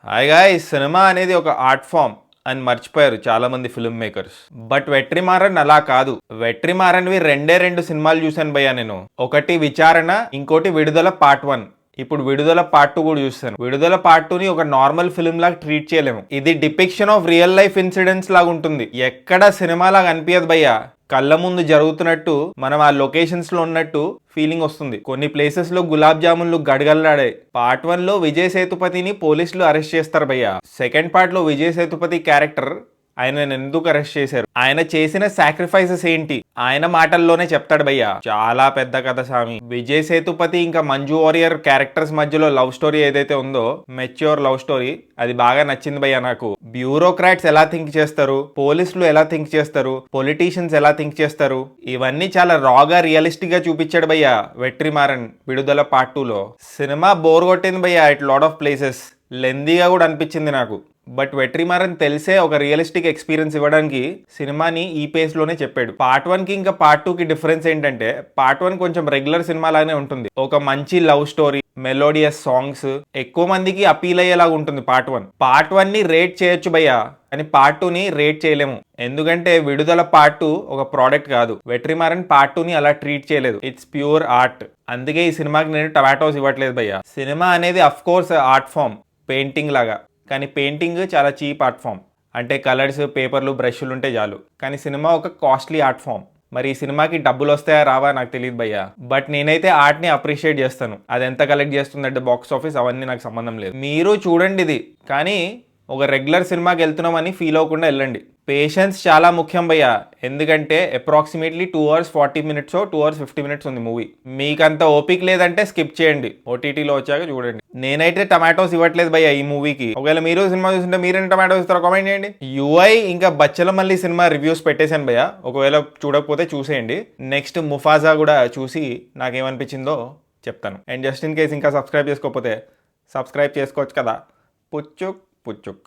Hi guys, cinema అనేది ఒక art form అని మర్చిపోయారు చాలా మంది ఫిల్మ్ మేకర్స్. బట్ వెట్రిమారన్ అలా కాదు. వెట్రిమారన్వి రెండే రెండు సినిమాలు చూశాను భయ్యా నేను. ఒకటి విచారణ, ఇంకోటి విడుదల పార్ట్ 1. ఇప్పుడు విడుదల పార్ట్ 2 కూడా చూస్తాను. విడుదల పార్ట్ 2ని ఒక నార్మల్ ఫిల్మ్ లాగా ట్రీట్ చేయలేము. ఇది depiction of real life incidents లాగా ఉంటుంది. ఎక్కడ సినిమా లాగా అనిపించదు భయ్యా. కళ్ళ ముందు జరుగుతున్నట్టు, మనం ఆ లొకేషన్స్ లో ఉన్నట్టు ఫీలింగ్ వస్తుంది. కొన్ని ప్లేసెస్ లో గులాబ్ జామున్లు గడగల్లాడాయి. పార్ట్ 1 లో విజయ్ సేతుపతిని పోలీసులు అరెస్ట్ చేస్తారు భయ్య. సెకండ్ పార్ట్ లో విజయ్ సేతుపతి క్యారెక్టర్ ఆయన ఎందుకు అరెస్ట్ చేశారు, ఆయన చేసిన సాక్రిఫైసెస్ ఏంటి, ఆయన మాటల్లోనే చెప్తాడు భయ్య. చాలా పెద్ద కథ స్వామి. విజయ్ సేతుపతి ఇంకా మంజు వారియర్ క్యారెక్టర్స్ మధ్యలో లవ్ స్టోరీ ఏదైతే ఉందో, మెచ్యూర్ లవ్ స్టోరీ, అది బాగా నచ్చింది భయ్య నాకు. బ్యూరోక్రాట్స్ ఎలా థింక్ చేస్తారు, పోలీసులు ఎలా థింక్ చేస్తారు, పొలిటీషియన్స్ ఎలా థింక్ చేస్తారు, ఇవన్నీ చాలా రాగా రియలిస్టిక్ గా చూపించాడు భయ్య వెట్రిమారన్ విడుదల పార్ట్ 2లో. సినిమా బోర్ కొట్టింది భయ్య ఎట్ లాట్ ఆఫ్ ప్లేసెస్. లెందీగా కూడా అనిపించింది నాకు. బట్ వెట్రిమారన్ తెలిసే ఒక రియలిస్టిక్ ఎక్స్పీరియన్స్ ఇవ్వడానికి సినిమాని ఈ పేస్ లోనే చెప్పాడు. పార్ట్ 1కి ఇంకా పార్ట్ 2కి డిఫరెన్స్ ఏంటంటే, పార్ట్ 1 కొంచెం రెగ్యులర్ సినిమా లాగానే ఉంటుంది. ఒక మంచి లవ్ స్టోరీ, మెలోడియస్ సాంగ్స్, ఎక్కువ మందికి అపీల్ అయ్యేలాగా ఉంటుంది పార్ట్ 1. పార్ట్ 1ని రేట్ చేయొచ్చు భయ్యా, కానీ పార్ట్ 2ని రేట్ చేయలేము. ఎందుకంటే విడుదల పార్ట్ 2 ఒక ప్రోడక్ట్ కాదు. వెట్రిమారన్ పార్ట్ 2ని అలా ట్రీట్ చేయలేదు. It's pure art. అందుకే ఈ సినిమాకి నేను టమాటోస్ ఇవ్వట్లేదు భయ్యా. సినిమా అనేది of course art form, painting లాగా. కానీ పెయింటింగ్ చాలా చీప్ ఆర్ట్ ఫామ్. అంటే కలర్స్, పేపర్లు, బ్రష్లు ఉంటే చాలు. కానీ సినిమా ఒక కాస్ట్లీ ఆర్ట్ ఫామ్. మరి ఈ సినిమాకి డబ్బులు వస్తాయా రావా నాకు తెలియదు భయ్యా. బట్ నేనైతే ఆర్ట్ని అప్రిషియేట్ చేస్తాను. అది ఎంత కలెక్ట్ చేస్తుందంటే బాక్స్ ఆఫీస్, అవన్నీ నాకు సంబంధం లేదు. మీరు చూడండి ఇది, కానీ ఒక రెగ్యులర్ సినిమాకి వెళ్తున్నామని ఫీల్ అవ్వకుండా వెళ్ళండి. పేషెన్స్ చాలా ముఖ్యం భయ్యా. ఎందుకంటే approximately 2 hours 40 minutes 2 hours 50 minutes ఉంది మూవీ. మీకంత ఓపిక లేదంటే స్కిప్ చేయండి, ఓటీటీలో వచ్చాక చూడండి. నేనైతే టమాటోస్ ఇవ్వట్లేదు భయ్యా ఈ మూవీకి. ఒకవేళ మీరు సినిమా చూస్తుంటే మీరేం టమాటోస్ ఇస్తారో కామెంట్ చేయండి. యుఐ ఇంకా బచ్చల మల్లి సినిమా రివ్యూస్ పెట్టేశాను భయ్యా. ఒకవేళ చూడకపోతే చూసేయండి. నెక్స్ట్ ముఫాజా కూడా చూసి నాకేమనిపించిందో చెప్తాను. అండ్ జస్ట్ ఇన్ కేస్ ఇంకా సబ్స్క్రైబ్ చేసుకోకపోతే సబ్స్క్రైబ్ చేసుకోవచ్చు కదా. పుచ్చుక్ పుచ్చుక్.